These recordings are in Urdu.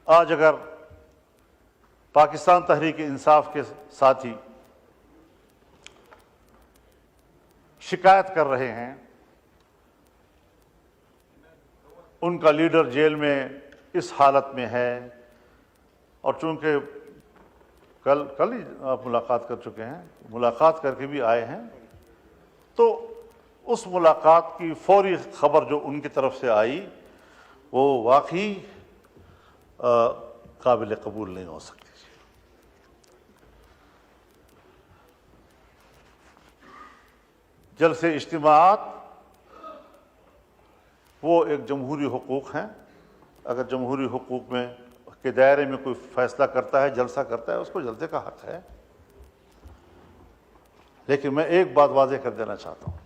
آج اگر پاکستان تحریک انصاف کے ساتھی شکایت کر رہے ہیں، ان کا لیڈر جیل میں اس حالت میں ہے، اور چونکہ کل ہی آپ ملاقات کر چکے ہیں، ملاقات کر کے بھی آئے ہیں، تو اس ملاقات کی فوری خبر جو ان کی طرف سے آئی وہ واقعی قابل قبول نہیں ہو سکتی۔ جلسے اجتماعات وہ ایک جمہوری حقوق ہیں، اگر جمہوری حقوق میں کے دائرے میں کوئی فیصلہ کرتا ہے، جلسہ کرتا ہے، اس کو جلسے کا حق ہے۔ لیکن میں ایک بات واضح کر دینا چاہتا ہوں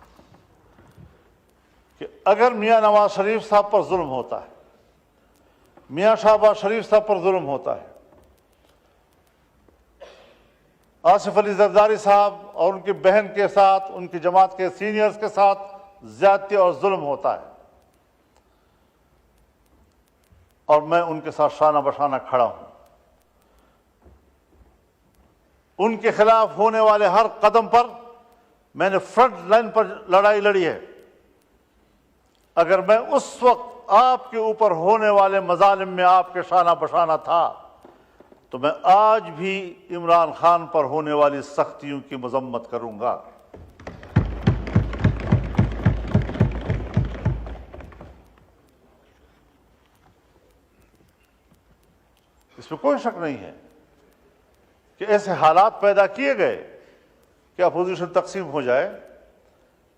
کہ اگر میاں نواز شریف صاحب پر ظلم ہوتا ہے، میاں شہباز شریف صاحب پر ظلم ہوتا ہے، آصف علی زرداری صاحب اور ان کی بہن کے ساتھ، ان کی جماعت کے سینئرز کے ساتھ زیادتی اور ظلم ہوتا ہے، اور میں ان کے ساتھ شانہ بشانہ کھڑا ہوں، ان کے خلاف ہونے والے ہر قدم پر میں نے فرنٹ لائن پر لڑائی لڑی ہے، اگر میں اس وقت آپ کے اوپر ہونے والے مظالم میں آپ کے شانہ بشانہ تھا تو میں آج بھی عمران خان پر ہونے والی سختیوں کی مذمت کروں گا۔ اس میں کوئی شک نہیں ہے کہ ایسے حالات پیدا کیے گئے کہ اپوزیشن تقسیم ہو جائے،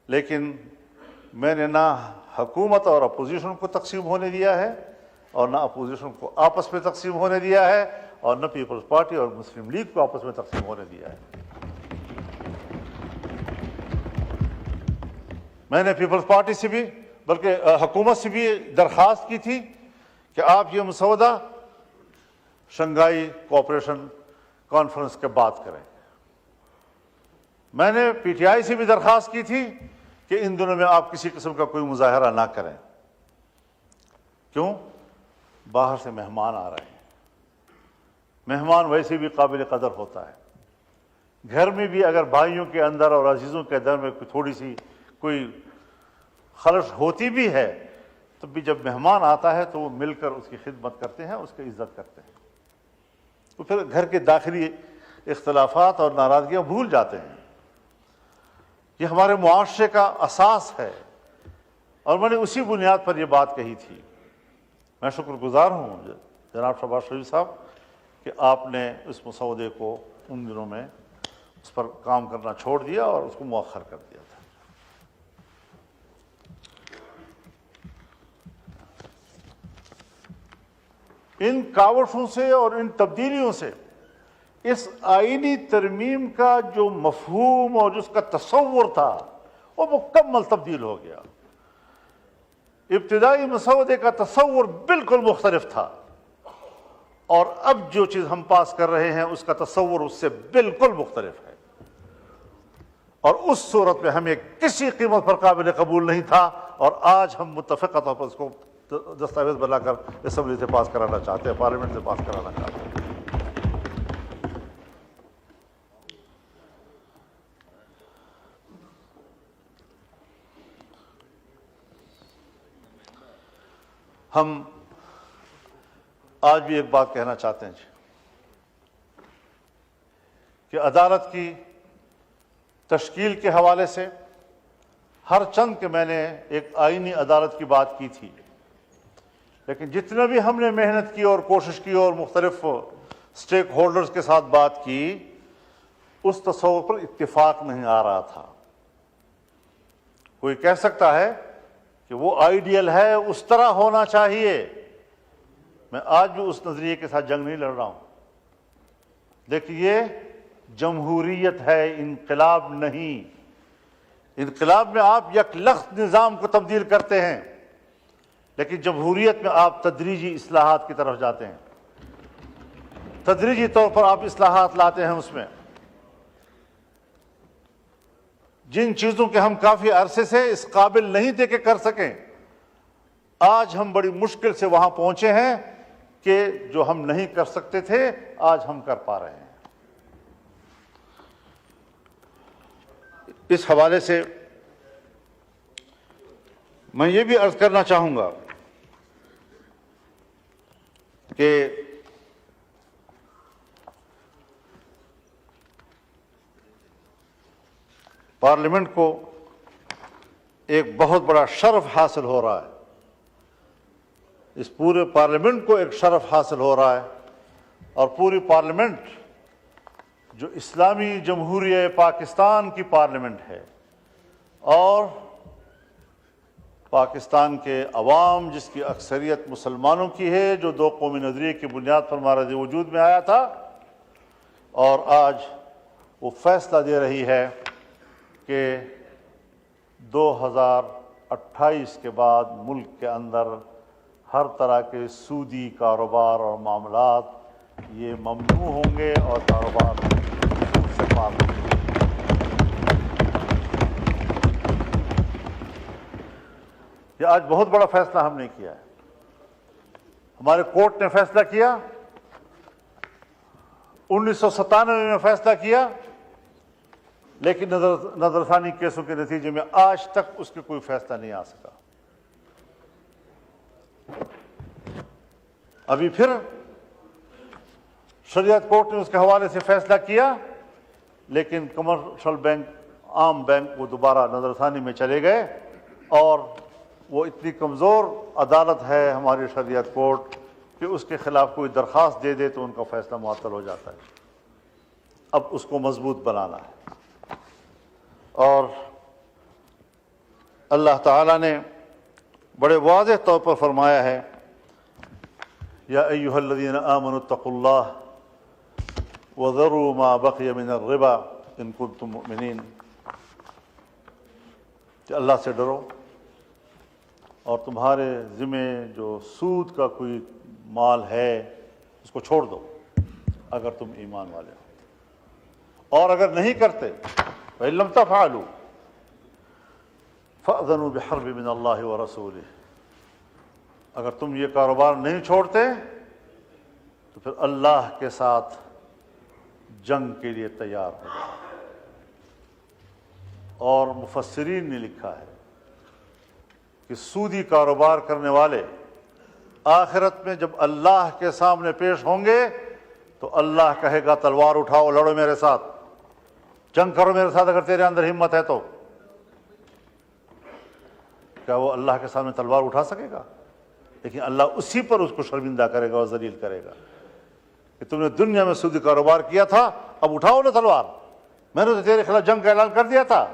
لیکن میں نے نہ حکومت اور اپوزیشن کو تقسیم ہونے دیا ہے، اور نہ اپوزیشن کو آپس میں تقسیم ہونے دیا ہے، اور نہ پیپلز پارٹی اور مسلم لیگ کو آپس میں تقسیم ہونے دیا ہے۔ میں نے پیپلز پارٹی سے بھی، بلکہ حکومت سے بھی درخواست کی تھی کہ آپ یہ مسودہ شنگھائی کوآپریشن کانفرنس کے بعد کریں۔ میں نے پی ٹی آئی سے بھی درخواست کی تھی کہ ان دنوں میں آپ کسی قسم کا کوئی مظاہرہ نہ کریں۔ کیوں؟ باہر سے مہمان آ رہے ہیں، مہمان ویسے بھی قابل قدر ہوتا ہے، گھر میں بھی اگر بھائیوں کے اندر اور عزیزوں کے اندر میں تھوڑی سی کوئی خلش ہوتی بھی ہے تو بھی جب مہمان آتا ہے تو وہ مل کر اس کی خدمت کرتے ہیں، اس کی عزت کرتے ہیں، تو پھر گھر کے داخلی اختلافات اور ناراضگیاں بھول جاتے ہیں۔ یہ ہمارے معاشرے کا اساس ہے، اور میں نے اسی بنیاد پر یہ بات کہی تھی۔ میں شکر گزار ہوں جناب شہباز شریف صاحب کہ آپ نے اس مسودے کو ان دنوں میں اس پر کام کرنا چھوڑ دیا اور اس کو مؤخر کر دیا تھا۔ ان کاوشوں سے اور ان تبدیلیوں سے اس آئینی ترمیم کا جو مفہوم اور جس کا تصور تھا وہ مکمل تبدیل ہو گیا۔ ابتدائی مسودے کا تصور بالکل مختلف تھا، اور اب جو چیز ہم پاس کر رہے ہیں اس کا تصور اس سے بالکل مختلف ہے، اور اس صورت میں ہمیں کسی قیمت پر قابل قبول نہیں تھا، اور آج ہم متفقہ طور پر اس کو دستاویز بنا کر اسمبلی سے پاس کرانا چاہتے ہیں، پارلیمنٹ سے پاس کرانا چاہتے ہیں۔ ہم آج بھی ایک بات کہنا چاہتے ہیں کہ عدالت کی تشکیل کے حوالے سے ہر چند کہ میں نے ایک آئینی عدالت کی بات کی تھی، لیکن جتنا بھی ہم نے محنت کی اور کوشش کی اور مختلف سٹیک ہولڈرز کے ساتھ بات کی، اس تصور پر اتفاق نہیں آ رہا تھا۔ کوئی کہہ سکتا ہے کہ وہ آئیڈیل ہے، اس طرح ہونا چاہیے، میں آج بھی اس نظریے کے ساتھ جنگ نہیں لڑ رہا ہوں۔ دیکھیے، جمہوریت ہے، انقلاب نہیں۔ انقلاب میں آپ یک لخت نظام کو تبدیل کرتے ہیں، لیکن جمہوریت میں آپ تدریجی اصلاحات کی طرف جاتے ہیں، تدریجی طور پر آپ اصلاحات لاتے ہیں۔ اس میں جن چیزوں کے ہم کافی عرصے سے اس قابل نہیں تھے کہ کر سکیں، آج ہم بڑی مشکل سے وہاں پہنچے ہیں کہ جو ہم نہیں کر سکتے تھے آج ہم کر پا رہے ہیں۔ اس حوالے سے میں یہ بھی عرض کرنا چاہوں گا کہ پارلیمنٹ کو ایک بہت بڑا شرف حاصل ہو رہا ہے، اس پورے پارلیمنٹ کو ایک شرف حاصل ہو رہا ہے، اور پوری پارلیمنٹ جو اسلامی جمہوریہ پاکستان کی پارلیمنٹ ہے، اور پاکستان کے عوام جس کی اکثریت مسلمانوں کی ہے، جو دو قومی نظریے کی بنیاد پر مہارت وجود میں آیا تھا، اور آج وہ فیصلہ دے رہی ہے کہ 2028 کے بعد ملک کے اندر ہر طرح کے سودی کاروبار اور معاملات یہ ممنوع ہوں گے اور کاروبار سے پاک ہوں گے۔ یہ آج بہت بڑا فیصلہ ہم نے کیا ہے۔ ہمارے کورٹ نے فیصلہ کیا، 1997 میں فیصلہ کیا، لیکن نظر ثانی کیسوں کے نتیجے میں آج تک اس کے کوئی فیصلہ نہیں آ سکا۔ ابھی پھر شریعت کورٹ نے اس کے حوالے سے فیصلہ کیا، لیکن کمرشل بینک، عام بینک، وہ دوبارہ نظر ثانی میں چلے گئے، اور وہ اتنی کمزور عدالت ہے ہماری شریعت کورٹ کہ اس کے خلاف کوئی درخواست دے دے تو ان کا فیصلہ معطل ہو جاتا ہے۔ اب اس کو مضبوط بنانا ہے، اور اللہ تعالیٰ نے بڑے واضح طور پر فرمایا ہے، یا ایھا الذین آمنوا اتقوا اللہ وذروا ما بقی من الربا ان کنتم مؤمنین، کہ اللہ سے ڈرو اور تمہارے ذمے جو سود کا کوئی مال ہے اس کو چھوڑ دو اگر تم ایمان والے ہو، اور اگر نہیں کرتے فإن لم تفعلوا فأذنوا بحرب من اللہ ورسولہ، اگر تم یہ کاروبار نہیں چھوڑتے تو پھر اللہ کے ساتھ جنگ کے لیے تیار ہو جاؤ۔ اور مفسرین نے لکھا ہے کہ سودی کاروبار کرنے والے آخرت میں جب اللہ کے سامنے پیش ہوں گے تو اللہ کہے گا تلوار اٹھاؤ، لڑو میرے ساتھ، جنگ کرو میرے ساتھ اگر تیرے اندر ہمت ہے تو۔ کیا وہ اللہ کے سامنے تلوار اٹھا سکے گا؟ لیکن اللہ اسی پر اس کو شرمندہ کرے گا اور ذلیل کرے گا کہ تم نے دنیا میں سودی کاروبار کیا تھا، اب اٹھاؤ نا تلوار، میں نے تو تیرے خلاف جنگ کا اعلان کر دیا تھا۔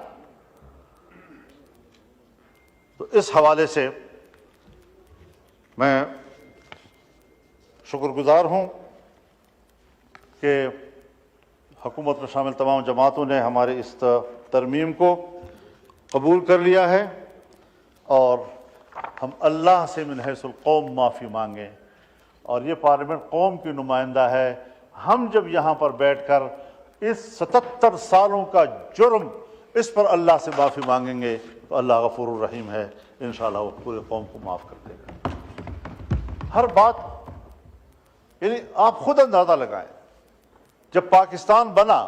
تو اس حوالے سے میں شکر گزار ہوں کہ حکومت میں شامل تمام جماعتوں نے ہمارے اس ترمیم کو قبول کر لیا ہے، اور ہم اللہ سے من حیث القوم معافی مانگیں، اور یہ پارلیمنٹ قوم کی نمائندہ ہے۔ ہم جب یہاں پر بیٹھ کر اس 77 سالوں کا جرم اس پر اللہ سے معافی مانگیں گے تو اللہ غفور الرحیم ہے، انشاءاللہ وہ پورے قوم کو معاف کر دے گا۔ ہر بات، یعنی آپ خود اندازہ لگائیں، جب پاکستان بنا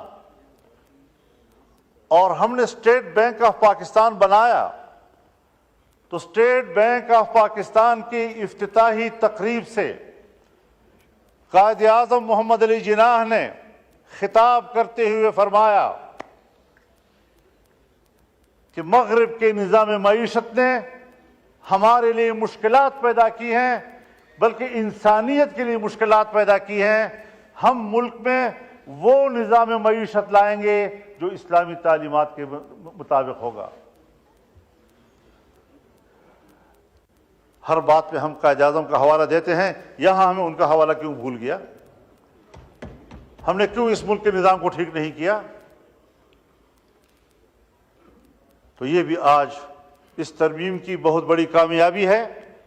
اور ہم نے اسٹیٹ بینک آف پاکستان بنایا تو اسٹیٹ بینک آف پاکستان کی افتتاحی تقریب سے قائد اعظم محمد علی جناح نے خطاب کرتے ہوئے فرمایا کہ مغرب کے نظام معیشت نے ہمارے لیے مشکلات پیدا کی ہیں، بلکہ انسانیت کے لیے مشکلات پیدا کی ہیں۔ ہم ملک میں وہ نظام معیشت لائیں گے جو اسلامی تعلیمات کے مطابق ہوگا۔ ہر بات پہ ہم قائد اعظم کا حوالہ دیتے ہیں، یہاں ہمیں ان کا حوالہ کیوں بھول گیا؟ ہم نے کیوں اس ملک کے نظام کو ٹھیک نہیں کیا؟ تو یہ بھی آج اس ترمیم کی بہت بڑی کامیابی ہے